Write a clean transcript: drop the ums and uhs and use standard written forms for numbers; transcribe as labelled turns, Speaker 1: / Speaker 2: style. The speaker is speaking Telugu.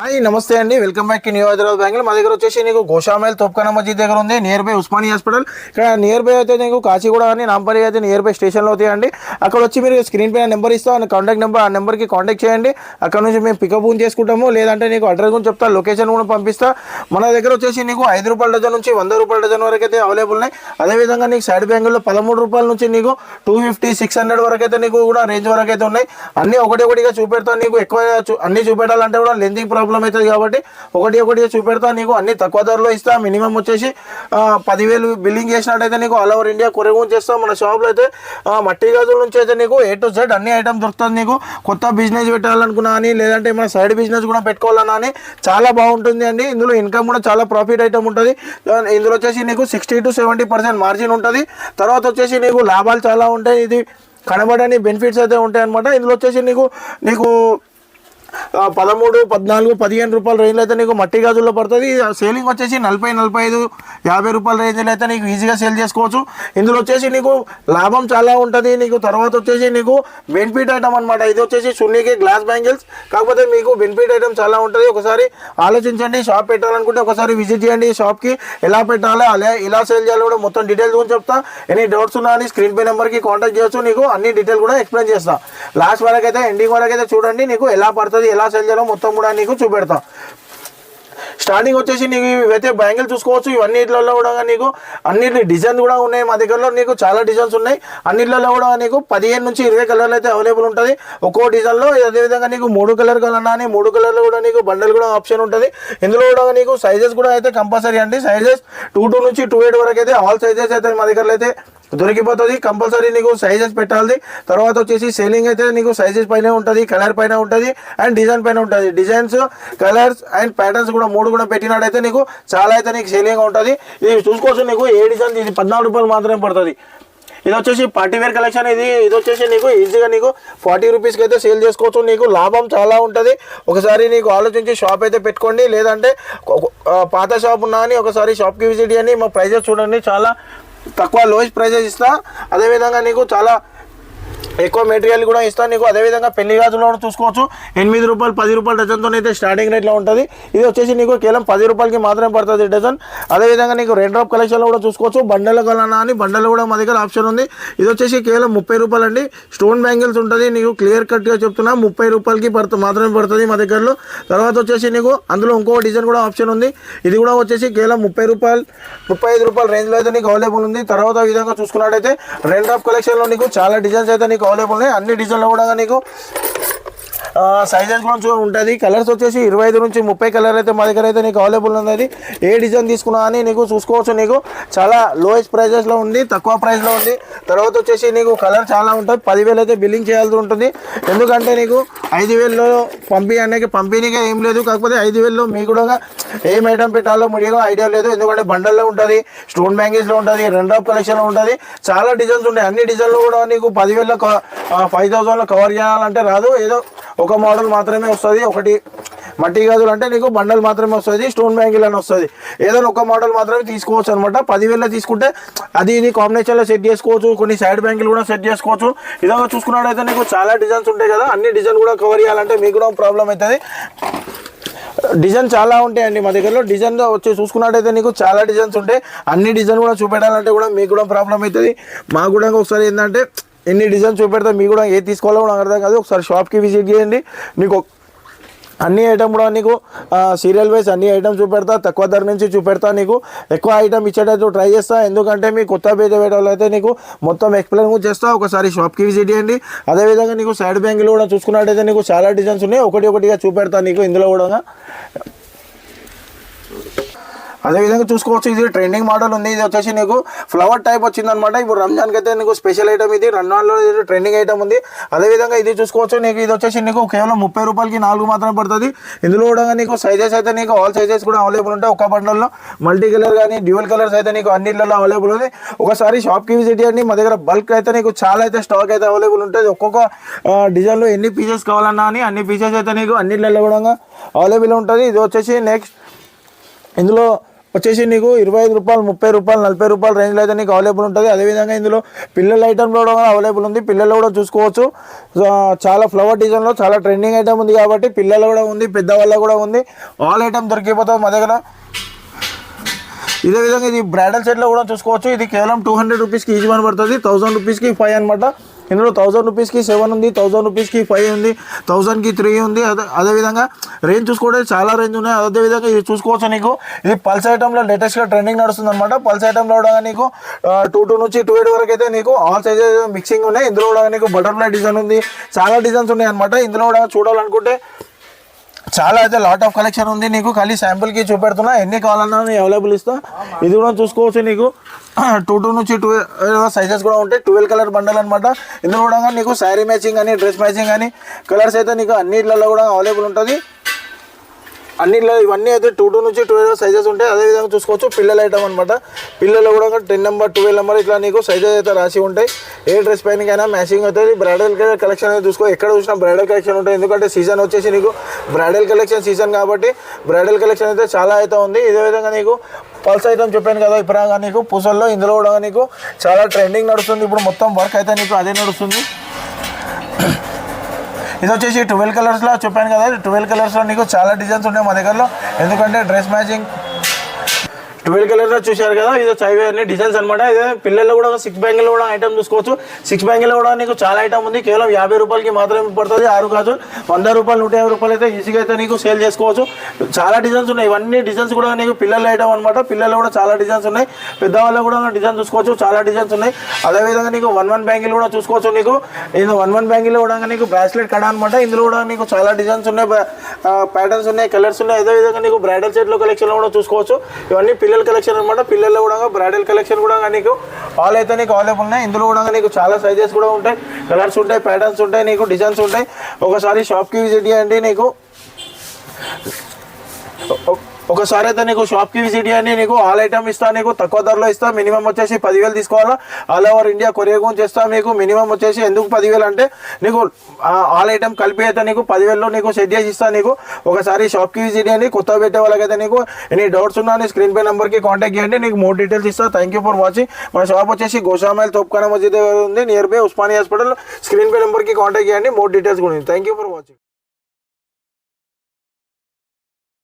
Speaker 1: హాయ్ నమస్తే అండి, welcome back to new Hyderabad bangle. మా దగ్గర వచ్చేసి నీకు గోషామైల్ తోప్ఖానా మస్జిద్ దగ్గర ఉంది, నియర్ బై ఉస్మానీ హాస్పిటల్. ఇక్కడ నియర్ బై అయితే నీకు కాచిగూడ అని నాంపల్లి అయితే నియర్ బై స్టేషన్లో అవుతాయండి. అక్కడ వచ్చి మీరు స్క్రీన్ పైన నెంబర్ ఇస్తాం, కాంటాక్ట్ నెంబర్, ఆ నెంబర్కి కాంటాక్ట్ చేయండి. అక్కడ నుంచి మేము పికప్ చేసుకుంటాము, లేదంటే నీకు అడ్రస్ గురించి చెప్తా, లొకేషన్ కూడా పంపిస్తా. మన దగ్గర వచ్చేసి నీకు 5 రూపాయల డజన్ నుంచి 100 రూపాయల డజన్ వరకు అయితే అవైలబుల్ ఉన్నాయి. అదేవిధంగా నీకు సైడ్ బ్యాంగిల్లో 13 రూపాయల నుంచి నీకు 250, 600 వరకు అయితే నీకు కూడా రేంజ్ వరకు అయితే ఉన్నాయి. అన్నీ ఒకటిగా చూపెడతాను. నీకు ఎక్కువ అన్నీ చూపెట్టాలంటే కూడా లెంతింగ్ ప్రాబ్లం అవుతుంది కాబట్టి ఒకటి చూపెడతా. నీకు అన్ని తక్కువ ధరలో ఇస్తా. మినిమం వచ్చేసి 10,000 బిల్లింగ్ చేసినట్టయితే నీకు ఆల్ ఓవర్ ఇండియా కొరియర్ చేస్తాం. మన షాప్లో అయితే మట్టి గాజుల నుంచి అయితే నీకు A to Z అన్ని ఐటమ్ దొరుకుతుంది. నీకు కొత్త బిజినెస్ పెట్టాలనుకున్నా అని, లేదంటే మన సైడ్ బిజినెస్ కూడా పెట్టుకోవాలన్నా అని చాలా బాగుంటుంది అండి. ఇందులో ఇన్కమ్ కూడా చాలా ప్రాఫిట్ ఐటమ్ ఉంటుంది. ఇందులో వచ్చేసి నీకు 60 to 70% మార్జిన్ ఉంటుంది. తర్వాత వచ్చేసి నీకు లాభాలు చాలా ఉంటాయి. ఇది కనబడని బెనిఫిట్స్ అయితే ఉంటాయి అనమాట. ఇందులో వచ్చేసి నీకు 13, 14, 15 రూపాయల రేంజ్లో అయితే నీకు మట్టి గాజుల్లో పడుతుంది. సేలింగ్ వచ్చేసి 40, 45, 50 రూపాయల రేంజ్లో అయితే నీకు ఈజీగా సేల్ చేసుకోవచ్చు. ఇందులో వచ్చేసి నీకు లాభం చాలా ఉంటుంది. నీకు తర్వాత వచ్చేసి నీకు బెనిఫిట్ ఐటమ్ అనమాట. ఇది వచ్చేసి సున్నీకి గ్లాస్ బ్యాంగిల్స్, కాకపోతే మీకు బెనిఫిట్ ఐటమ్ చాలా ఉంటుంది. ఒకసారి ఆలోచించండి. షాప్ పెట్టాలనుకుంటే ఒకసారి విజిట్ చేయండి. షాప్కి ఎలా పెట్టాలి, ఎలా సేల్ చేయాలి కూడా మొత్తం డీటెయిల్స్ గురించి చెప్తా. ఎనీ డౌట్స్ ఉన్నా అని స్క్రీన్ పే నెంబర్కి కాంటాక్ట్ చేయొచ్చు. నీకు అన్ని డీటెయిల్ కూడా ఎక్స్ప్లెయిన్ చేస్తా. లాస్ట్ వరకు అయితే, ఎండింగ్ వరకు అయితే చూడండి. నీకు ఎలా పడుతుంది, ఎలా సెల్ చేయాలో మొత్తం కూడా నీకు చూపెడతా. స్టార్టింగ్ వచ్చేసి నీకు ఇవైతే బ్యాంగిల్ చూసుకోవచ్చు. ఇవన్నిట్లలో కూడా నీకు అన్నిటి డిజైన్ కూడా ఉన్నాయి. మా దగ్గరలో నీకు చాలా డిజైన్స్ ఉన్నాయి. అన్నిట్లలో కూడా నీకు 15 నుంచి 20 కలర్లు అయితే అవైలబుల్ ఉంటుంది ఒక్కో డిజైన్లో. అదేవిధంగా నీకు 3 కలర్ కావాలన్నా అని 3 కలర్లో కూడా నీకు బండల్ కూడా ఆప్షన్ ఉంటుంది. ఇందులో కూడా నీకు సైజెస్ కూడా అయితే కంపల్సరీ అండి. సైజెస్ 22 నుంచి 28 వరకు అయితే ఆల్ సైజెస్ అయితే మా దగ్గరలో అయితే దొరికిపోతుంది. కంపల్సరీ నీకు సైజెస్ పెట్టాలి. తర్వాత వచ్చేసి సేలింగ్ అయితే నీకు సైజెస్ పైన ఉంటుంది, కలర్ పైన ఉంటుంది, అండ్ డిజైన్ పైన ఉంటుంది. డిజైన్స్, కలర్స్ అండ్ ప్యాటర్న్స్ కూడా 3 కూడా పెట్టినట్టయితే నీకు చాలా అయితే నీకు సేలింగ్ ఉంటుంది. ఇది చూసుకోవచ్చు. నీకు ఏ డిజైన్, ఇది 14 రూపాయలు మాత్రమే పడుతుంది. ఇది వచ్చేసి పార్టీవేర్ కలెక్షన్. ఇది వచ్చేసి నీకు ఈజీగా నీకు 40 రూపీస్కి అయితే సేల్ చేసుకోవచ్చు. నీకు లాభం చాలా ఉంటుంది. ఒకసారి నీకు ఆలోచించి షాప్ అయితే పెట్టుకోండి, లేదంటే పాత షాప్ ఉన్నా అని ఒకసారి షాప్కి విజిట్ చేయండి. మా ప్రైజెస్ చూడండి, చాలా తక్కువ లోయెస్ట్ ప్రైజెస్ ఇస్తా. అదేవిధంగా నీకు చాలా ఎక్కువ మెటీరియల్ కూడా ఇస్తాను నీకు. అదేవిధంగా పెళ్లి గాజులు కూడా చూసుకోవచ్చు. 8 రూపాయలు, 10 రూపాయల డజన్తో అయితే స్టార్టింగ్ రేట్లో ఉంటుంది. ఇది వచ్చేసి నీకు కేవలం 10 రూపాయలకి మాత్రమే పడుతుంది డజన్. అదేవిధంగా నీకు రెడ్ డ్రాప్ కలెక్షన్లో కూడా చూసుకోవచ్చు. బండల కలనా అని బండలు కూడా మా దగ్గర ఆప్షన్ ఉంది. ఇది వచ్చేసి కేవలం 30 రూపాయలు అండి. స్టోన్ బ్యాంగిల్స్ ఉంటుంది. నీకు క్లియర్ కట్గా చెప్తున్నా, 30 రూపాయలకి మాత్రమే పడుతుంది మా దగ్గరలో. తర్వాత వచ్చేసి నీకు అందులో ఇంకో డిజైన్ కూడా ఆప్షన్ ఉంది. ఇది కూడా వచ్చేసి కేవలం 30 రూపాయలు, 35 రూపాయల రేంజ్లో అయితే నీకు అవైలబుల్ ఉంది. తర్వాత ఈ విధంగా చూసుకున్నట్టయితే రెడ్ డ్రాప్ కలెక్షన్లో నీకు చాలా డిజైన్స్ అయితే నీకు అవైలబుల్ ఉన్నాయి. అన్ని డిజైన్లో కూడా నీకు సైజెస్ కూడా ఉంటుంది. కలర్స్ వచ్చేసి 25 నుంచి 30 కలర్ అయితే మా దగ్గర అయితే నీకు అవైలబుల్ ఉంది. ఏ డిజైన్ తీసుకున్నా అని నీకు చూసుకోవచ్చు. నీకు చాలా లోయెస్ట్ ప్రైజెస్లో ఉంది, తక్కువ ప్రైస్లో ఉంది. తర్వాత వచ్చేసి నీకు కలర్ చాలా ఉంటుంది. 10,000 అయితే బిల్లింగ్ చేయాల్సి ఉంటుంది. ఎందుకంటే నీకు 5,000లో పంపిణీగా ఏం లేదు. కాకపోతే 5,000లో మీకు కూడా ఏం ఐటమ్ పెట్టాలో ముడిగా ఐడియా లేదు. ఎందుకంటే బండల్లో ఉంటుంది, స్టోన్ బ్యాంగిల్స్లో ఉంటుంది, రెడ్ డ్రాప్ కలెక్షన్లో ఉంటుంది, చాలా డిజైన్స్ ఉంటాయి. అన్ని డిజైన్లో కూడా నీకు 10,000లో 5,000లో కవర్ చేయాలంటే రాదు. ఏదో ఒక మోడల్ మాత్రమే వస్తుంది. ఒకటి మట్టి గాజులు అంటే నీకు బండల్ మాత్రమే వస్తుంది, స్టోన్ బ్యాంగిల్ అని వస్తుంది. ఏదైనా ఒక మోడల్ మాత్రమే తీసుకోవచ్చు అనమాట. 10,000లో తీసుకుంటే అది ఇది కాంబినేషన్లో సెట్ చేసుకోవచ్చు. కొన్ని సైడ్ బ్యాంగిల్ కూడా సెట్ చేసుకోవచ్చు. ఇదంగా చూసుకున్నట్టయితే నీకు చాలా డిజైన్స్ ఉంటాయి కదా. అన్ని డిజైన్ కూడా కవర్ చేయాలంటే మీకు కూడా ప్రాబ్లం అవుతుంది. డిజైన్ చాలా ఉంటాయండి మా దగ్గరలో. డిజైన్ వచ్చి చూసుకున్నట్టయితే నీకు చాలా డిజైన్స్ ఉంటాయి. అన్ని డిజైన్ కూడా చూపెట్టాలంటే కూడా మీకు కూడా ప్రాబ్లం అవుతుంది. మాకు కూడా ఒకసారి ఏంటంటే ఎన్ని డిజైన్ చూపెడతా, మీకు కూడా ఏది తీసుకోవాలో కూడా అర్థం కాదు. ఒకసారి షాప్కి విజిట్ చేయండి. నీకు అన్ని ఐటమ్ కూడా నీకు సీరియల్ వైజ్ అన్ని ఐటమ్ చూపెడతా. తక్కువ ధర నుంచి చూపెడతా. నీకు ఎక్కువ ఐటమ్ ఇచ్చేటట్టు ట్రై చేస్తా. ఎందుకంటే మీ కొత్త పేద వేయడంలో అయితే నీకు మొత్తం ఎక్స్ప్లెయిన్ కూడా చేస్తా. ఒకసారి షాప్కి విజిట్ చేయండి. అదేవిధంగా నీకు సైడ్ బ్యాంగిల్ కూడా చూసుకున్నట్టయితే నీకు చాలా డిజైన్స్ ఉన్నాయి. ఒకటిగా చూపెడతా నీకు ఇందులో కూడా. అదేవిధంగా చూసుకోవచ్చు. ఇది ట్రెండింగ్ మోడల్ ఉంది. ఇది వచ్చేసి నీకు ఫ్లవర్ టైప్ వచ్చిందనమాట. ఇప్పుడు రంజాన్కి అయితే నీకు స్పెషల్ ఐటమ్ ఇది. రంజాన్లో ఇది ట్రెండింగ్ ఐటమ్ ఉంది. అదేవిధంగా ఇది చూసుకోవచ్చు. నీకు ఇది వచ్చేసి నీకు కేవలం 30 రూపాయలకి 4 మాత్రమే పడుతుంది. ఇందులో కూడా నీకు సైజెస్ అయితే నీకు ఆల్ సైజెస్ కూడా అవైలబుల్ ఉంటాయి. ఒక బండల్లో మల్టీ కలర్ కానీ డ్యూయల్ కలర్స్ అయితే నీకు అన్నిట్లలో అవైలబుల్ ఉంది. ఒకసారి షాప్కి విజిట్ చేయండి. మా దగ్గర బల్క్ అయితే నీకు చాలా అయితే స్టాక్ అయితే అవైలబుల్ ఉంటుంది. ఒక్కొక్క డిజైన్లో ఎన్ని పీసెస్ కావాలన్నా అని అన్ని పీసెస్ అయితే నీకు అన్నిట్లలో కూడా అవైలబుల్ ఉంటుంది. ఇది వచ్చేసి నెక్స్ట్ ఇందులో వచ్చేసి నీకు 25 రూపాయలు, 30 రూపాయలు, 40 రూపాయల రేంజ్లో అయితే నీకు అవైలబుల్ ఉంటుంది. అదేవిధంగా ఇందులో పిల్లల ఐటెంలో కూడా అవైలబుల్ ఉంది, పిల్లలు కూడా చూసుకోవచ్చు. చాలా ఫ్లవర్ డిజైన్లో చాలా ట్రెండింగ్ ఐటమ్ ఉంది కాబట్టి పిల్లలు కూడా ఉంది, పెద్దవాళ్ళ కూడా ఉంది. ఆల్ ఐటమ్ దొరికిపోతుంది మా దగ్గర. ఇదే విధంగా ఇది బ్రైడల్ సెట్లో కూడా చూసుకోవచ్చు. ఇది కేవలం 200 రూపీస్కి ఈచ్ వన్ పడుతుంది. 1000 రూపీస్కి 5 అనమాట. ఇందులో 1000 రూపీస్కి 7 ఉంది, 1000 రూపీస్కి 5 ఉంది, 1000కి 3 ఉంది. అదేవిధంగా రేంజ్ చూసుకోవడానికి చాలా రేంజ్ ఉన్నాయి. అదేవిధంగా ఇది చూసుకోవచ్చు. నీకు ఇది పల్స్ ఐటెంలో లేటెస్ట్గా ట్రెండింగ్ నడుస్తుంది అనమాట. పల్స్ ఐటెంలో కూడా నీకు 2 నుంచి 2.8 వరకు అయితే నీకు ఆల్ సైజెస్ మిక్సింగ్ ఉన్నాయి. ఇందులో కూడా నీకు బటర్ఫ్లై డిజైన్ ఉంది, చాలా డిజైన్స్ ఉన్నాయి అనమాట. ఇందులో కూడా చూడాలనుకుంటే చాలా అయితే లాట్ ఆఫ్ కలెక్షన్ ఉంది. నీకు ఖాళీ శాంపుల్కి చూపెడుతున్నా, ఎన్ని కావాలన్నా అవైలబుల్ ఇస్తా. ఇది కూడా చూసుకోవచ్చు. నీకు 2 నుంచి 12 సైజెస్ కూడా ఉంటాయి. 12 కలర్ బండల్ అనమాట. ఇందులో కూడా నీకు శారీ మ్యాచింగ్ కానీ డ్రెస్ మ్యాచింగ్ కానీ కలర్స్ అయితే నీకు అన్నిట్లలో కూడా అవైలబుల్ ఉంటుంది. అన్నిట్లో ఇవన్నీ అయితే 2 నుంచి 12 సైజెస్ ఉంటాయి. అదేవిధంగా చూసుకోవచ్చు. పిల్లల ఐటమ్ అనమాట. పిల్లలు కూడా 10 నెంబర్ 12 నెంబర్ ఇట్లా నీకు సైజెస్ అయితే రాసి ఉంటాయి. ఏ డ్రెస్ పైనకైనా మ్యాచింగ్ అవుతుంది. బ్రైడల్ కలెక్షన్ అయితే చూసుకో, ఎక్కడ చూసినా బ్రైడల్ కలెక్షన్ ఉంటుంది. ఎందుకంటే సీజన్ వచ్చేసి నీకు బ్రైడల్ కలెక్షన్ సీజన్ కాబట్టి బ్రైడల్ కలెక్షన్ అయితే చాలా అయితే ఉంది. ఇదే విధంగా నీకు పల్స్ ఐటమ్ చెప్పాను కదా ఇప్పుడు నీకు పూసల్లో, ఇందులో కూడా నీకు చాలా ట్రెండింగ్ నడుస్తుంది. ఇప్పుడు మొత్తం వర్క్ అయితే నీకు అదే నడుస్తుంది. ఇది వచ్చేసి 12 కలర్స్లో చెప్పాను కదా. 12 కలర్స్లో నీకు చాలా డిజైన్స్ ఉన్నాయి మా దగ్గరలో. ఎందుకంటే డ్రెస్ మ్యాచింగ్ 12 కలర్లో చూశారు కదా. ఇది అన్ని డిజైన్స్ అనమాట. ఇదే పిల్లల్లో కూడా 6 బ్యాంగిల్లో కూడా ఐటమ్ చూసుకోవచ్చు. 6 బ్యాంగిల్లో కూడా నీకు చాలా ఐటమ్ ఉంది. కేవలం 50 రూపాయలకి మాత్రమే పడుతుంది. 6 గాజులు 100 రూపాయలు, 150 రూపాయలు అయితే ఈజీగా అయితే నీకు సేల్ చేసుకోవచ్చు. చాలా డిజైన్స్ ఉన్నాయి. ఇవన్నీ డిజైన్స్ కూడా నీకు పిల్లల ఐటమ్ అనమాట. పిల్లల్లో కూడా చాలా డిజైన్స్ ఉన్నాయి. పెద్దవాళ్ళు కూడా డిజైన్ చూసుకోవచ్చు. చాలా డిజైన్స్ ఉన్నాయి. అదేవిధంగా నీకు 1 బ్యాంగిల్ కూడా చూసుకోవచ్చు. నీకు ఇది 1 బ్యాంగిల్లో కూడా నీకు బ్రాస్లెట్ కడ అనమాట. ఇందులో కూడా నీకు చాలా డిజైన్స్ ఉన్నాయి, ప్యాటర్న్స్ ఉన్నాయి, కలర్స్ ఉన్నాయి. అదేవిధంగా నీకు బ్రైడల్ సెట్లో కలెక్షన్లో కూడా చూసుకోవచ్చు. ఇవన్నీ పిల్లల కలెక్షన్ అనమాట. పిల్లల్లో కూడా బ్రైడల్ కలెక్షన్ కూడా నీకు ఆల్ అయితే నీకు అవైలబుల్ ఉన్నాయి. ఇందులో కూడా నీకు చాలా సైజెస్ కూడా ఉంటాయి, కలర్స్ ఉంటాయి, ప్యాటర్న్స్ ఉంటాయి, నీకు డిజైన్స్ ఉంటాయి. ఒకసారి షాప్కి విజిట్ చేయండి. నీకు ఒకసారి అయితే నీకు షాప్కి విజిట్ చేయండి. నీకు ఆల్ ఐటమ్ ఇస్తా, నీకు తక్కువ ధరలో ఇస్తా. మినిమం వచ్చేసి 10,000 తీసుకోవాలా. ఆల్ ఓవర్ ఇండియా కొరియర్ గురించి చేస్తా. మీకు మినిమం వచ్చేసి ఎందుకు 10,000 అంటే నీకు ఆల్ ఐటమ్ కలిపి అయితే నీకు 10,000లో నీకు సెట్ చేసి ఇస్తా. నీకు ఒకసారి షాప్కి విజిట్ చేయండి. కొత్త పెట్టే వాళ్ళకైతే నీకు ఎనీ డౌట్స్ ఉన్నా స్క్రీన్ పే నెంబర్కి కాంటాక్ట్ చేయండి. నీకు మోర్ డీటెయిల్స్ ఇస్తా. Thank you for watching. మన షాప్ వచ్చేసి గోషామైల్ తోప్ఖానా మస్జిద్ ఉంది, near by Osmania hospital. Screen pay నెంబర్కి కాంటాక్ట్ చేయండి. మోర్ డీటెయిల్స్ కూడా. Thank you for watching.